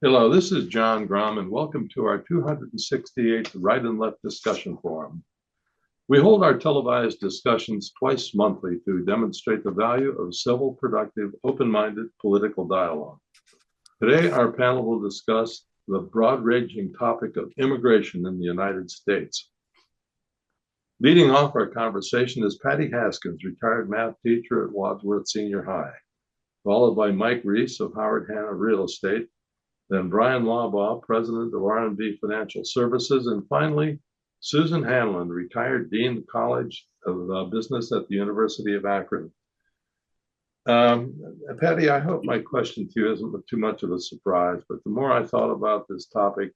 Hello, this is John Grom, and welcome to our 268th Right and Left Discussion Forum. We hold our televised discussions twice monthly to demonstrate the value of civil, productive, open-minded political dialogue. Today, our panel will discuss the broad-ranging topic of immigration in the United States. Leading off our conversation is Patty Haskins, retired math teacher at Wadsworth Senior High, followed by Mike Reese of Howard Hanna Real Estate, then Bryan Laubaugh, president of R&B Financial Services, and finally, Susan Hanlon, retired dean of the College of Business at the University of Akron. Patty, I hope my question to you isn't too much of a surprise, but the more I thought about this topic,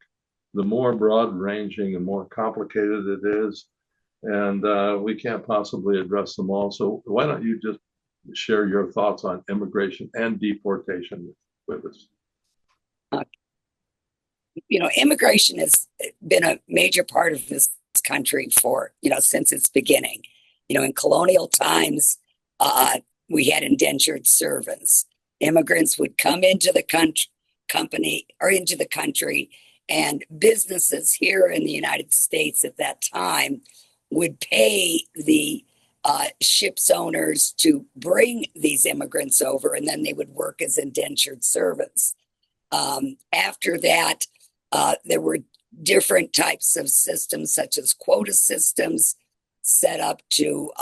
the more broad-ranging and more complicated it is, and we can't possibly address them all. So why don't you just share your thoughts on immigration and deportation with us? Immigration has been a major part of this country for, since its beginning. In colonial times, we had indentured servants. Immigrants would come into the country, and businesses here in the United States at that time would pay the ship's owners to bring these immigrants over, and then they would work as indentured servants. After that, there were different types of systems, such as quota systems, set up to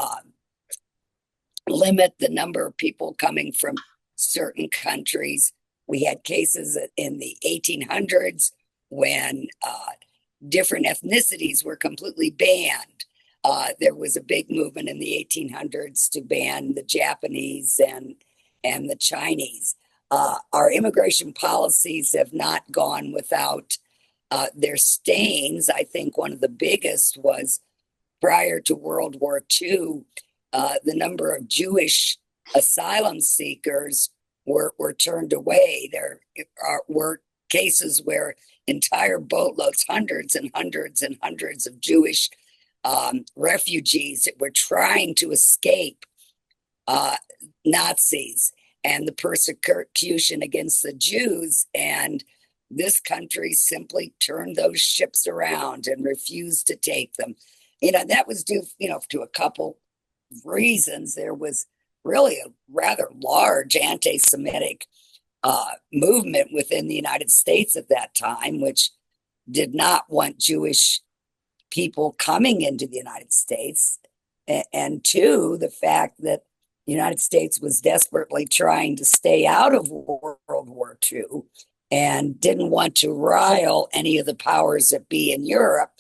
limit the number of people coming from certain countries. We had cases in the 1800s when different ethnicities were completely banned. There was a big movement in the 1800s to ban the Japanese and the Chinese. Our immigration policies have not gone without their stains. I think one of the biggest was prior to World War II, the number of Jewish asylum seekers were turned away. There were cases where entire boatloads, hundreds and hundreds and hundreds of Jewish refugees that were trying to escape Nazis and the persecution against the Jews, and this country simply turned those ships around and refused to take them. That was due, to a couple of reasons. There was really a rather large anti-Semitic movement within the United States at that time, which did not want Jewish people coming into the United States. And two, the fact that the United States was desperately trying to stay out of World War II and didn't want to rile any of the powers that be in Europe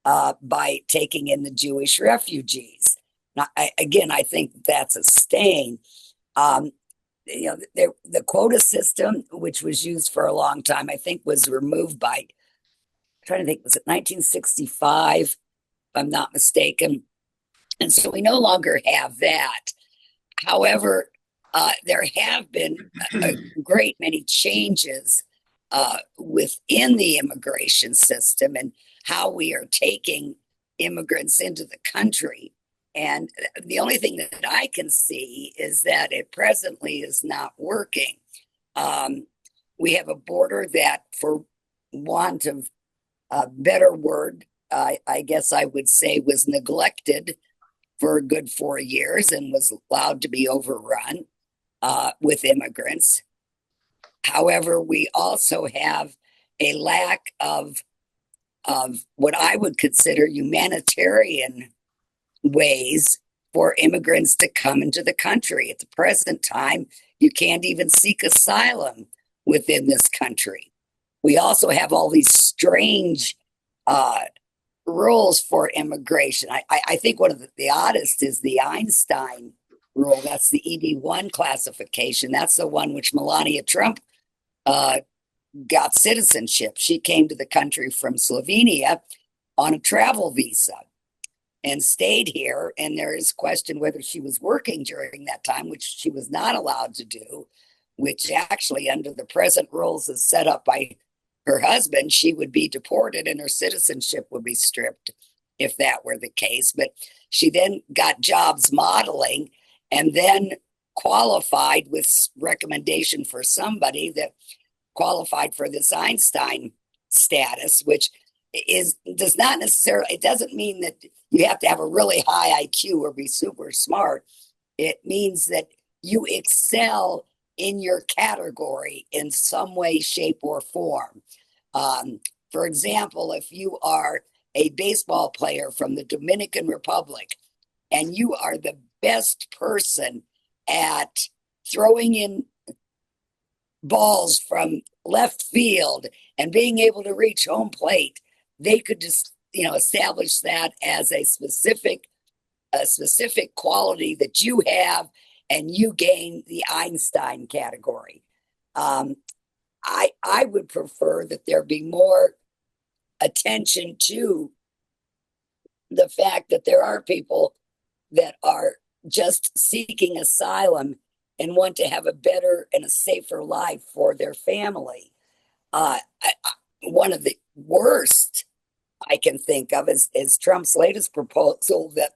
by taking in the Jewish refugees. Now, I think that's a stain. The quota system, which was used for a long time, I think was removed by, I'm trying to think, was it 1965, if I'm not mistaken? And so we no longer have that. However, there have been a great many changes within the immigration system and how we are taking immigrants into the country. And the only thing that I can see is that it presently is not working. We have a border that, for want of a better word, I guess I would say was neglected for a good 4 years and was allowed to be overrun with immigrants. However, we also have a lack of what I would consider humanitarian ways for immigrants to come into the country. At the present time, you can't even seek asylum within this country. We also have all these strange rules for immigration. I think one of the oddest is the Einstein rule. That's the EB1 classification. That's the one which Melania Trump got citizenship. She came to the country from Slovenia on a travel visa and stayed here. And there is question whether she was working during that time, which she was not allowed to do, which actually under the present rules is set up by her husband, she would be deported and her citizenship would be stripped if that were the case. But she then got jobs modeling and then qualified with recommendation for somebody that qualified for this Einstein status, which does not necessarily, it doesn't mean that you have to have a really high IQ or be super smart. It means that you excel in your category in some way, shape, or form. Um, for example, if you are a baseball player from the Dominican Republic and you are the best person at throwing in balls from left field and being able to reach home plate, they could just, establish that as a specific quality that you have, and you gain the Einstein category. I would prefer that there be more attention to the fact that there are people that are just seeking asylum and want to have a better and a safer life for their family. One of the worst I can think of is Trump's latest proposal that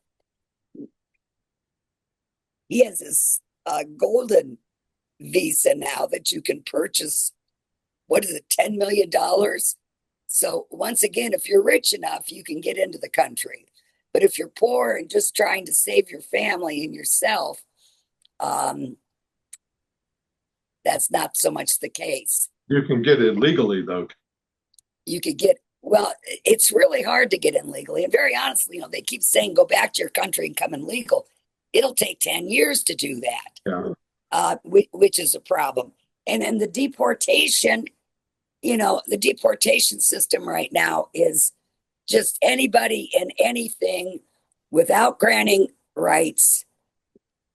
he has this golden visa now that you can purchase. What is it, $10 million? So once again, if you're rich enough, you can get into the country. But if you're poor and just trying to save your family and yourself, that's not so much the case. You can get it legally, though. You could get, well, it's really hard to get in legally. And very honestly, they keep saying go back to your country and come in legal. It'll take 10 years to do that, which is a problem. And then the deportation, the deportation system right now is just anybody and anything without granting rights,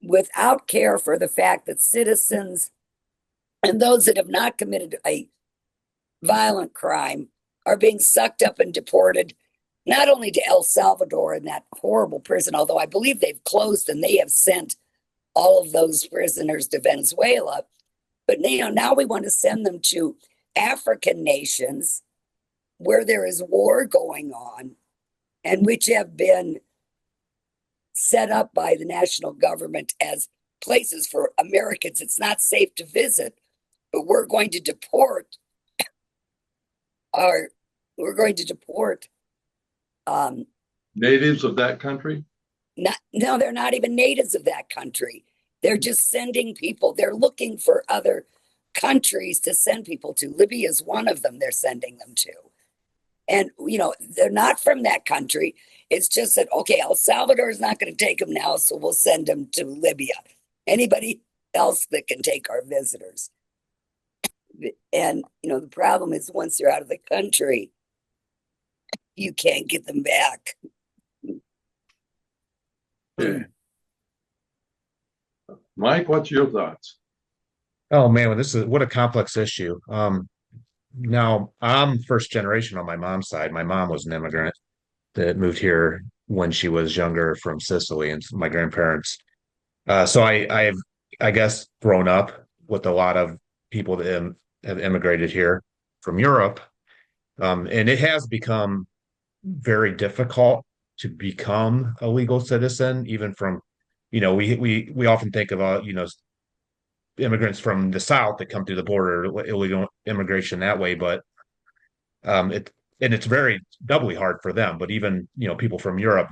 without care for the fact that citizens and those that have not committed a violent crime are being sucked up and deported, not only to El Salvador in that horrible prison, although I believe they've closed and they have sent all of those prisoners to Venezuela, but now we want to send them to African nations where there is war going on and which have been set up by the national government as places for Americans. It's not safe to visit, but we're going to deport natives of that country. No, they're not even natives of that country. They're just sending people. They're looking for other countries to send people to. Libya is one of them they're sending them to. And, they're not from that country. It's just that, okay, El Salvador is not going to take them now, so we'll send them to Libya. Anybody else that can take our visitors. And, the problem is once they're out of the country, you can't get them back. Mike, what's your thoughts? Oh man, well, what a complex issue. Now I'm first generation on my mom's side. My mom was an immigrant that moved here when she was younger from Sicily, and my grandparents. So I've, I guess, grown up with a lot of people that have immigrated here from Europe, and it has become very difficult to become a legal citizen, even from, we often think about, immigrants from the South that come through the border, illegal immigration that way, but it's very doubly hard for them. But even, people from Europe,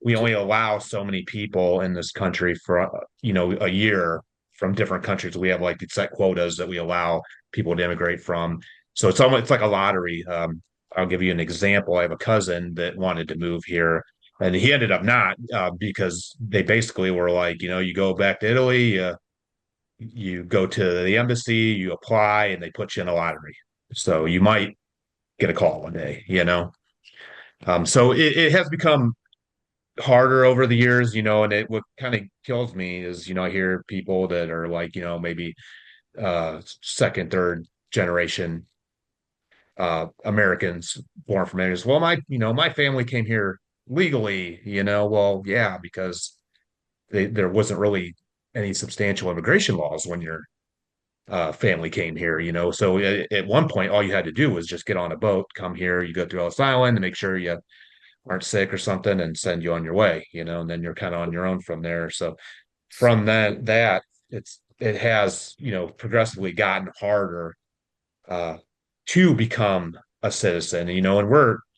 we only allow so many people in this country for, a year from different countries. We have like set quotas that we allow people to immigrate from. So it's like a lottery. I'll give you an example. I have a cousin that wanted to move here, and he ended up not, because they basically were like, you go back to Italy, you go to the embassy, you apply, and they put you in a lottery. So you might get a call one day. So it has become harder over the years, and what kind of kills me is, I hear people that are like, maybe second, third generation Americans born from immigrants. Well, my family came here legally, well, yeah, because there wasn't really any substantial immigration laws when your family came here, So at one point, all you had to do was just get on a boat, come here, you go through Ellis Island to make sure you aren't sick or something, and send you on your way, and then you're kind of on your own from there. So from it has, progressively gotten harder uh, to become a citizen. And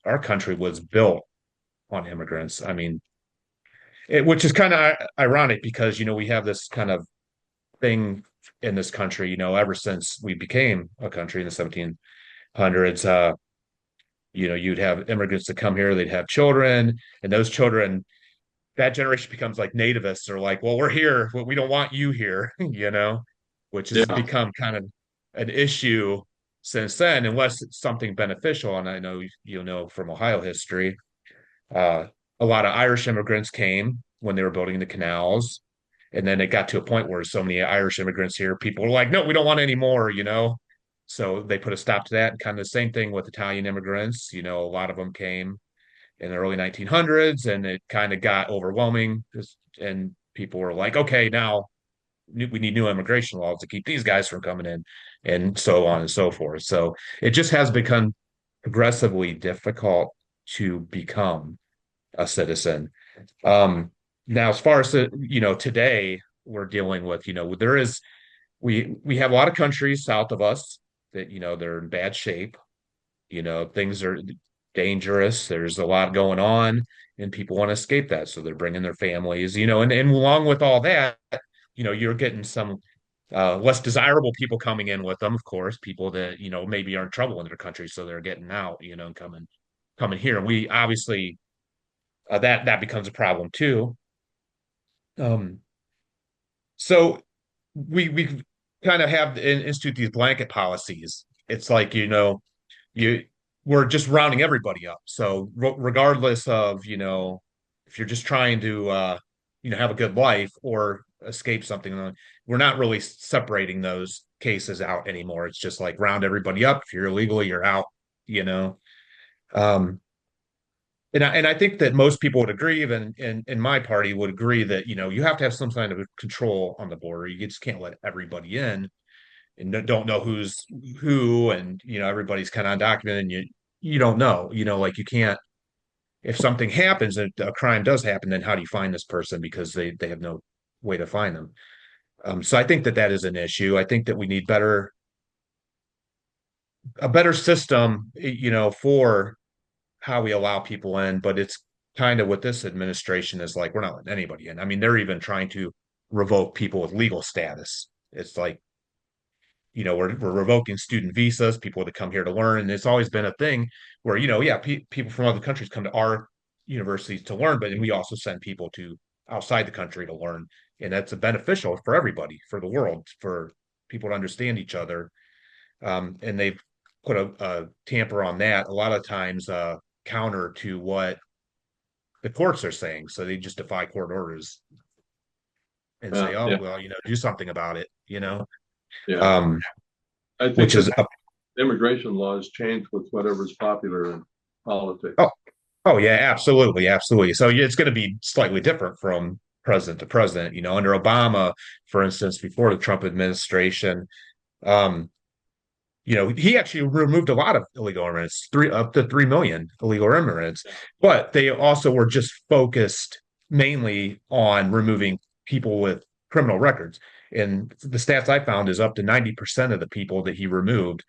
our country was built on immigrants. I mean, which is kind of ironic because we have this kind of thing in this country. Ever since we became a country in the 1700s, you'd have immigrants that come here, they'd have children, and those children, that generation becomes like nativists or like, well, we're here, but we don't want you here, which has Yeah, become kind of an issue since then, unless it's something beneficial. And I know from Ohio history, uh, a lot of Irish immigrants came when they were building the canals. And then it got to a point where so many Irish immigrants here, people were like, no, we don't want any more. So they put a stop to that. And kind of the same thing with Italian immigrants. A lot of them came in the early 1900s, and it kind of got overwhelming. And people were like, okay, now we need new immigration laws to keep these guys from coming in, and so on and so forth. So it just has become progressively difficult to become a citizen. Um, Now, as far as today, we're dealing with, we have a lot of countries south of us that they're in bad shape. Things are dangerous. There's a lot going on, and people want to escape that, so they're bringing their families. And along with all that, you're getting some less desirable people coming in with them, of course, people that maybe are in trouble in their country, so they're getting out, and coming here. And we obviously that becomes a problem too. Um, so we kind of have to institute these blanket policies. It's like you we're just rounding everybody up. So regardless of if you're just trying to have a good life or escape something, we're not really separating those cases out anymore. It's just like round everybody up. If you're illegally, you're out. You know. Um, and I think that most people would agree, even in my party would agree that you have to have some kind of control on the border. You just can't let everybody in and don't know who's who, and everybody's kind of undocumented, and you don't know. Like you can't, if something happens and a crime does happen, then how do you find this person because they have no way to find them. So I think that that is an issue. I think that we need a better system, for how we allow people in, but it's kind of what this administration is like. We're not letting anybody in. I mean, they're even trying to revoke people with legal status. It's like, we're revoking student visas, people that come here to learn. And it's always been a thing where, yeah, people from other countries come to our universities to learn, but then we also send people to outside the country to learn. And that's a beneficial for everybody, for the world, for people to understand each other. And they've put a tamper on that a lot of times, counter to what the courts are saying. So they just defy court orders and say, oh, yeah, well, do something about it. yeah. Um, I think which that is, immigration laws change with whatever's popular in oh, politics. oh yeah, absolutely, absolutely. So yeah, it's going to be slightly different from president to president. Under Obama, for instance, before the Trump administration, um, he actually removed a lot of illegal immigrants, up to 3 million illegal immigrants, but they also were just focused mainly on removing people with criminal records. And the stats I found is up to 90% of the people that he removed,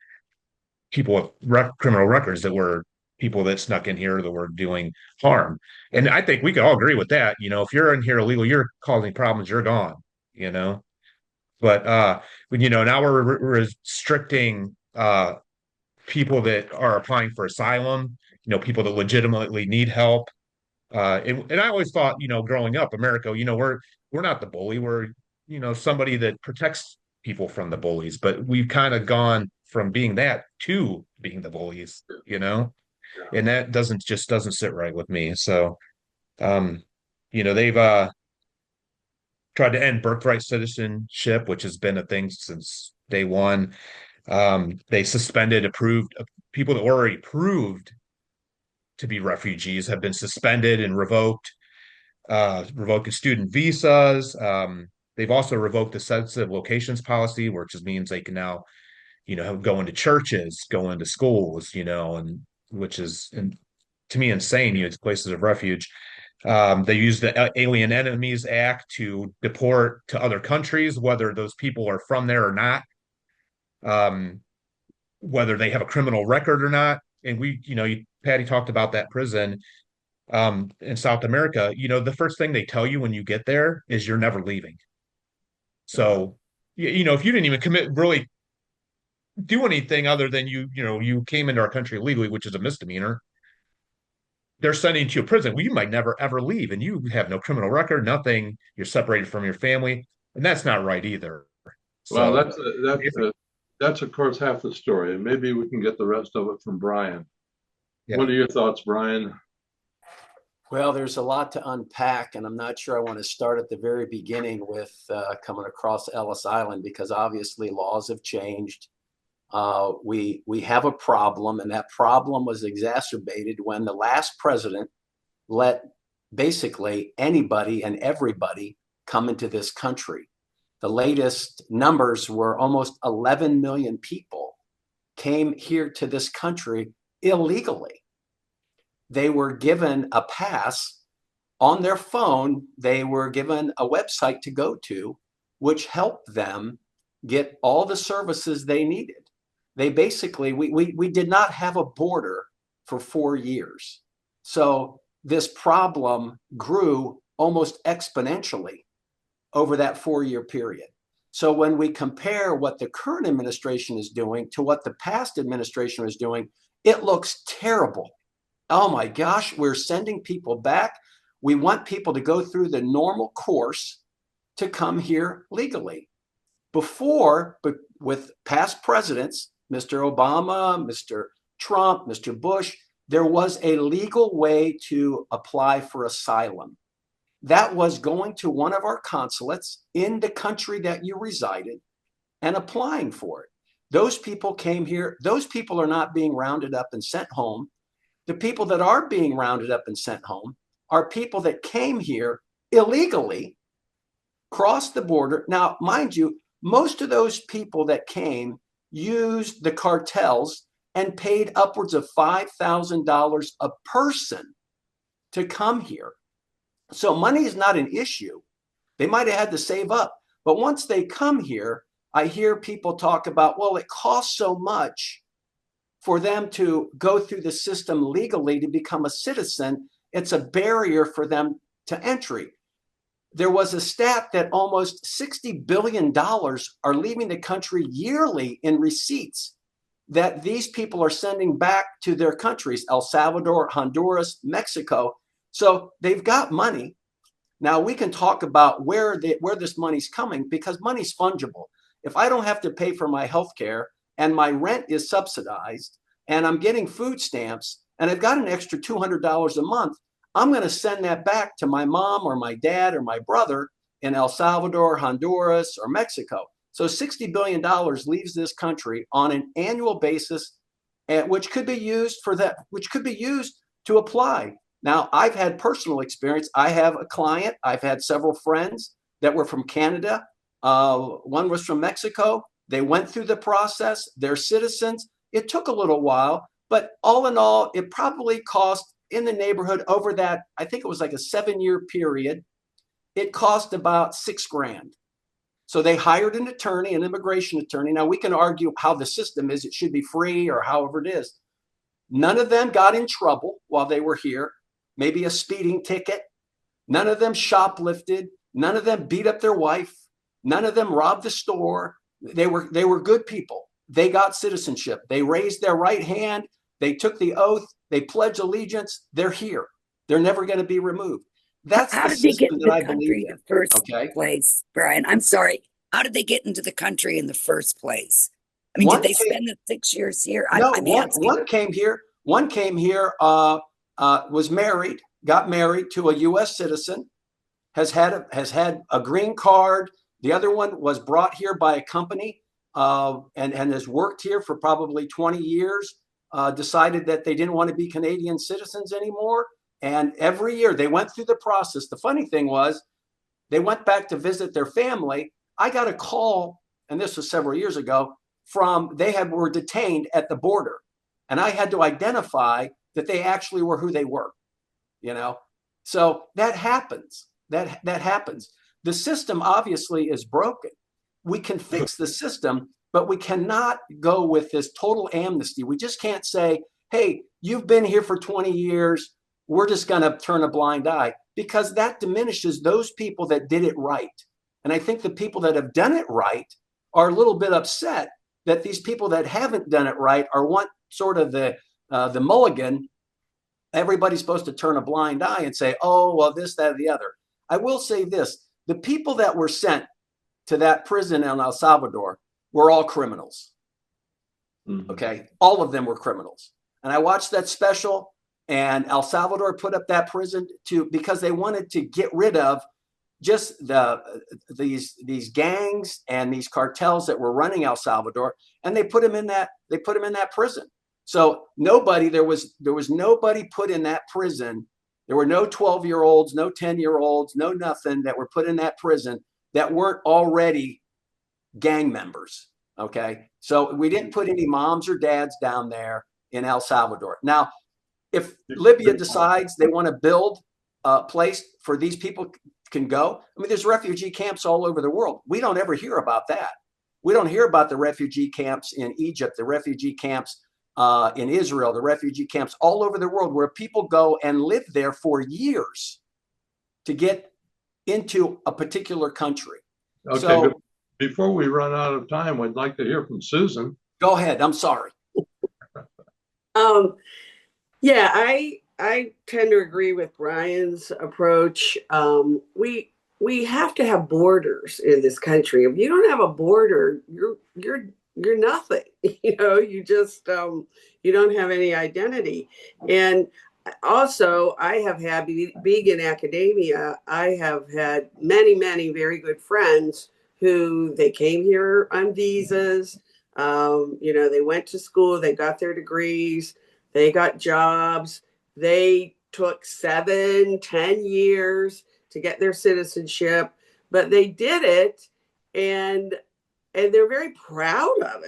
people with criminal records that were people that snuck in here that were doing harm. And I think we could all agree with that. If you're in here illegal, you're causing problems, you're gone, you know. But now we're restricting people that are applying for asylum, people that legitimately need help. And I always thought, growing up, America, we're not the bully. We're, somebody that protects people from the bullies. But we've kind of gone from being that to being the bullies. Yeah. And that doesn't sit right with me. So, um, they've tried to end birthright citizenship, which has been a thing since day one. They suspended approved people that were already proved to be refugees have been suspended and revoked, revoking student visas. They've also revoked the sensitive locations policy, which just means they can now, go into churches, go into schools, and which is, to me, insane. It's places of refuge. They use the Alien Enemies Act to deport to other countries, whether those people are from there or not. Um, whether they have a criminal record or not. And Patty talked about that prison in South America. The first thing they tell you when you get there is you're never leaving. So, if you didn't even really do anything other than you came into our country illegally, which is a misdemeanor, they're sending you to a prison. Well, you might never ever leave, and you have no criminal record, nothing. You're separated from your family, and that's not right either. Well, So, that's of course half the story, and maybe we can get the rest of it from Bryan. yeah. What are your thoughts, Bryan? Well, there's a lot to unpack, and I'm not sure I want to start at the very beginning with coming across Ellis Island, because obviously laws have changed. We have a problem, and that problem was exacerbated when the last president let basically anybody and everybody come into this country. The latest numbers were almost 11 million people came here to this country illegally. They were given a pass on their phone. They were given a website to go to, which helped them get all the services they needed. They basically, we did not have a border for 4 years. So this problem grew almost exponentially over that 4-year period. So when we compare what the current administration is doing to what the past administration was doing, it looks terrible. Oh my gosh, we're sending people back. We want people to go through the normal course to come here legally. Before, but with past presidents, Mr. Obama, Mr. Trump, Mr. Bush, there was a legal way to apply for asylum. That was going to one of our consulates in the country that you resided and applying for it. Those people came here. Those people are not being rounded up and sent home. The people that are being rounded up and sent home are people that came here illegally, crossed the border. Now, mind you, most of those people that came used the cartels and paid upwards of $5,000 a person to come here. So money is not an issue. They might have had to save up. But once they come here, I hear people talk about, well, it costs so much for them to go through the system legally to become a citizen. It's a barrier for them to entry. There was a stat that almost $60 billion are leaving the country yearly in receipts that these people are sending back to their countries, El Salvador, Honduras, Mexico. So they've got money. Now we can talk about where this money's coming, because money's fungible. If I don't have to pay for my health care and my rent is subsidized and I'm getting food stamps and I've got an extra $200 a month, I'm going to send that back to my mom or my dad or my brother in El Salvador, Honduras, or Mexico. So $60 billion leaves this country on an annual basis, which could be used for that, which could be used to apply. Now, I've had personal experience. I have a client. I've had several friends that were from Canada. One was from Mexico. They went through the process. They're citizens. It took a little while, but all in all, it probably cost in the neighborhood over that, I think it was like a 7-year period, it cost about $6,000. So they hired an attorney, an immigration attorney. Now we can argue how the system is. It should be free or however it is. None of them got in trouble while they were here, maybe a speeding ticket. None of them shoplifted. None of them beat up their wife. None of them robbed the store. They were good people. They got citizenship. They raised their right hand. They took the oath. They pledged allegiance. They're here. They're never going to be removed. That's How the did they get system into that I the believe country in in. the first Okay. place, Bryan? I'm sorry. How did they get into the country in the first place? I mean, One did they came- spend the 6 years here? No, I'm one asking. came here. One came here, was married, got married to a U.S. citizen, has had a green card. The other one was brought here by a company and has worked here for probably 20 years. Decided that they didn't want to be Canadian citizens anymore. And every year they went through the process. The funny thing was, they went back to visit their family. I got a call, and this was several years ago, were detained at the border. And I had to identify that they actually were who they were, So that happens. That happens. The system obviously is broken. We can fix the system, but we cannot go with this total amnesty. We just can't say, hey, you've been here for 20 years. We're just going to turn a blind eye, because that diminishes those people that did it right. And I think the people that have done it right are a little bit upset that these people that haven't done it right are want sort of the mulligan. Everybody's supposed to turn a blind eye and say, oh, well, this, that, or the other. I will say this. The people that were sent to that prison in El Salvador were all criminals. Mm-hmm. Okay. All of them were criminals. And I watched that special, and El Salvador put up that prison because they wanted to get rid of just these gangs and these cartels that were running El Salvador, and they put them in that prison. So there was nobody put in that prison. There were no 12-year-olds, no 10-year-olds, no nothing that were put in that prison that weren't already gang members. Okay. So we didn't put any moms or dads down there in El Salvador. Now, if Libya decides they want to build a place for these people can go, I mean, there's refugee camps all over the world. We don't ever hear about that. We don't hear about the refugee camps in Egypt, the refugee camps in Israel, the refugee camps all over the world where people go and live there for years to get into a particular country. Okay, so, before we run out of time, we'd like to hear from Susan. Go ahead. I'm sorry. Yeah, I tend to agree with Bryan's approach. We have to have borders in this country. If you don't have a border, you're nothing. You know, you just you don't have any identity. And also, I have had being in academia, I have had many very good friends who they came here on visas. You know, they went to school, they got their degrees, they got jobs. They took 7-10 years to get their citizenship, but they did it, and they're very proud of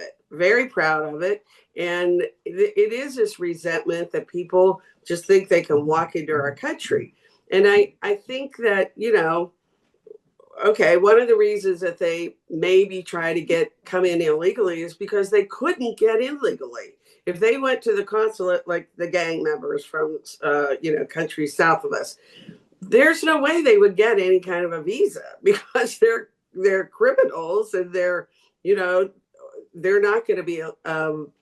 it. And it is this resentment that people just think they can walk into our country. And I think that, you know, okay, one of the reasons that they maybe try to come in illegally is because they couldn't get in legally. If they went to the consulate, like the gang members from, countries south of us, there's no way they would get any kind of a visa because they're criminals, and they're not going to be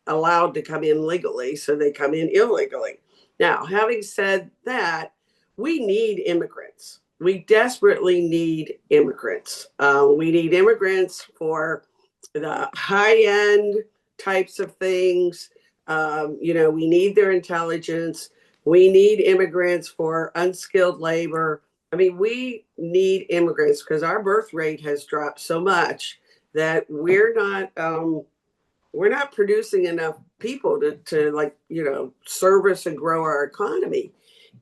allowed to come in legally, so they come in illegally. Now, having said that, we need immigrants. We desperately need immigrants. We need immigrants for the high-end types of things. We need their intelligence. We need immigrants for unskilled labor. I mean, we need immigrants because our birth rate has dropped so much that we're not producing enough people to service and grow our economy.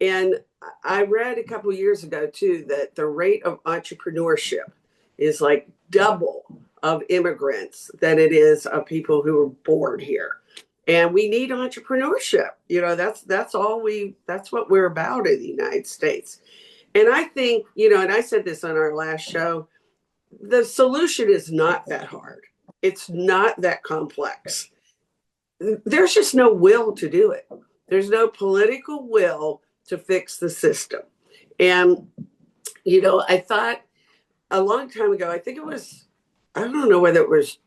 And I read a couple of years ago too that the rate of entrepreneurship is like double of immigrants than it is of people who are born here. And we need entrepreneurship. You know, that's what we're about in the United States. And I think, and I said this on our last show, the solution is not that hard. It's not that complex. There's just no will to do it. There's no political will to fix the system. And, I thought a long time ago, I think it was, I don't know whether it was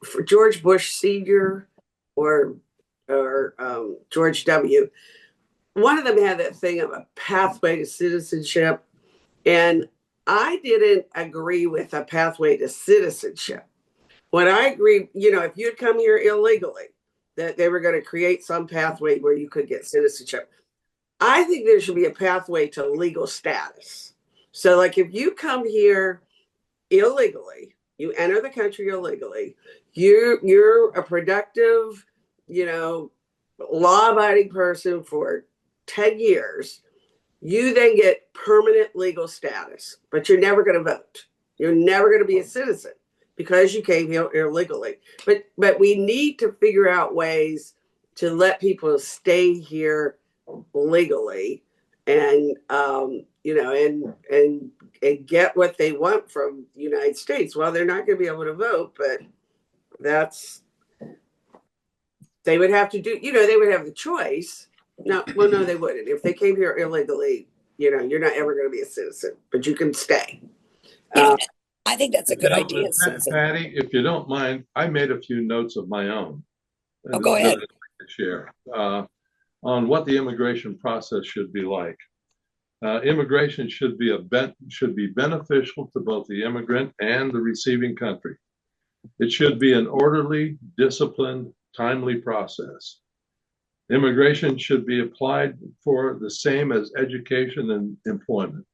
for George Bush Sr. or George W. One of them had that thing of a pathway to citizenship. And I didn't agree with a pathway to citizenship. What I agree, if you'd come here illegally, that they were going to create some pathway where you could get citizenship. I think there should be a pathway to legal status. So like if you come here illegally, you enter the country illegally, you're a productive, law-abiding person for 10 years, you then get permanent legal status, but you're never going to vote. You're never going to be a citizen because you came here illegally. But we need to figure out ways to let people stay here legally and and get what they want from the United States. Well, they're not going to be able to vote, but they would have to do, they would have the choice. No, well, no, they wouldn't. If they came here illegally, you're not ever going to be a citizen, but you can stay. I think that's a good idea, Susan. Patty, if you don't mind, I made a few notes of my own. Oh, go ahead. I'd like to share on what the immigration process should be like. Immigration should be beneficial to both the immigrant and the receiving country. It should be an orderly, disciplined, timely process. Immigration should be applied for the same as education and employment.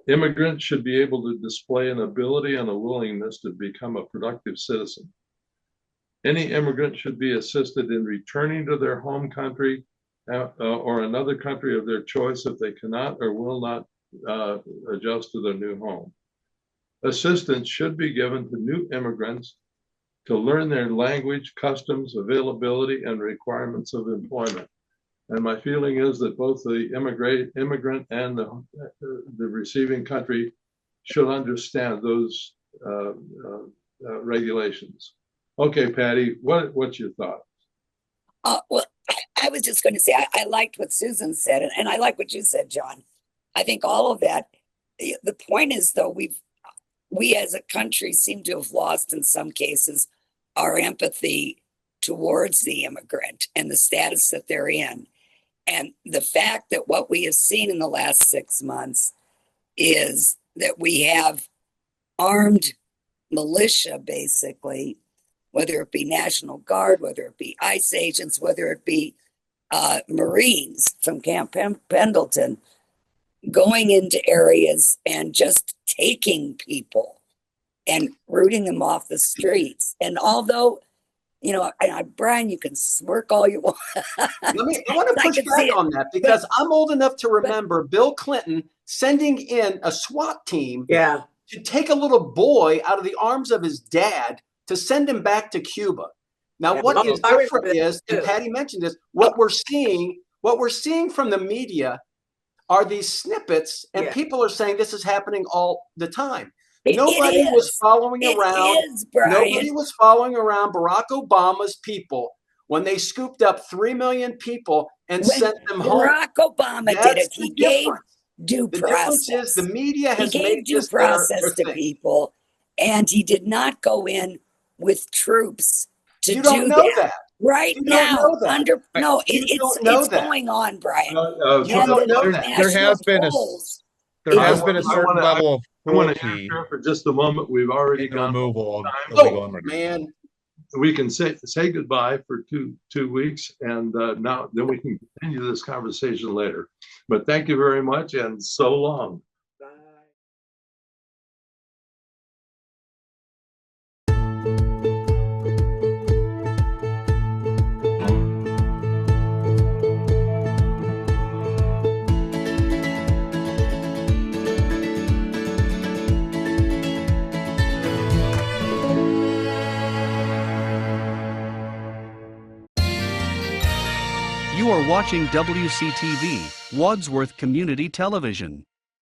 Immigrants should be able to display an ability and a willingness to become a productive citizen. Any immigrant should be assisted in returning to their home country or another country of their choice if they cannot or will not adjust to their new home. Assistance should be given to new immigrants to learn their language, customs, availability, and requirements of employment. And my feeling is that both the immigrant and the receiving country should understand those regulations. Okay, Patty, what's your thought? Well, I was just going to say, I liked what Susan said, and I like what you said, John. I think all of that. The point is, though, we as a country seem to have lost, in some cases, our empathy towards the immigrant and the status that they're in. And the fact that what we have seen in the last 6 months is that we have armed militia, basically, whether it be National Guard, whether it be ICE agents, whether it be Marines from Camp Pendleton, going into areas and just taking people and rooting them off the streets. And although, Bryan, you can smirk all you want. I want to push back on that because I'm old enough to remember Bill Clinton sending in a SWAT team to take a little boy out of the arms of his dad to send him back to Cuba. Now, what is different is, and Patty mentioned this, what we're seeing from the media are these snippets, and people are saying this is happening all the time. Nobody was following around Barack Obama's people when they scooped up 3 million people and sent them home. Barack Obama did it. He gave due process. The difference is the media has made due process to people, and he did not go in with troops to do that. You don't know that. Right now, it's going on, Bryan. There has been a certain level of I want to answer for just a moment. We've already gone removal of illegal immigrants. We can say goodbye for two weeks, and now then we can continue this conversation later. But thank you very much, and so long. You are watching WCTV, Wadsworth Community Television.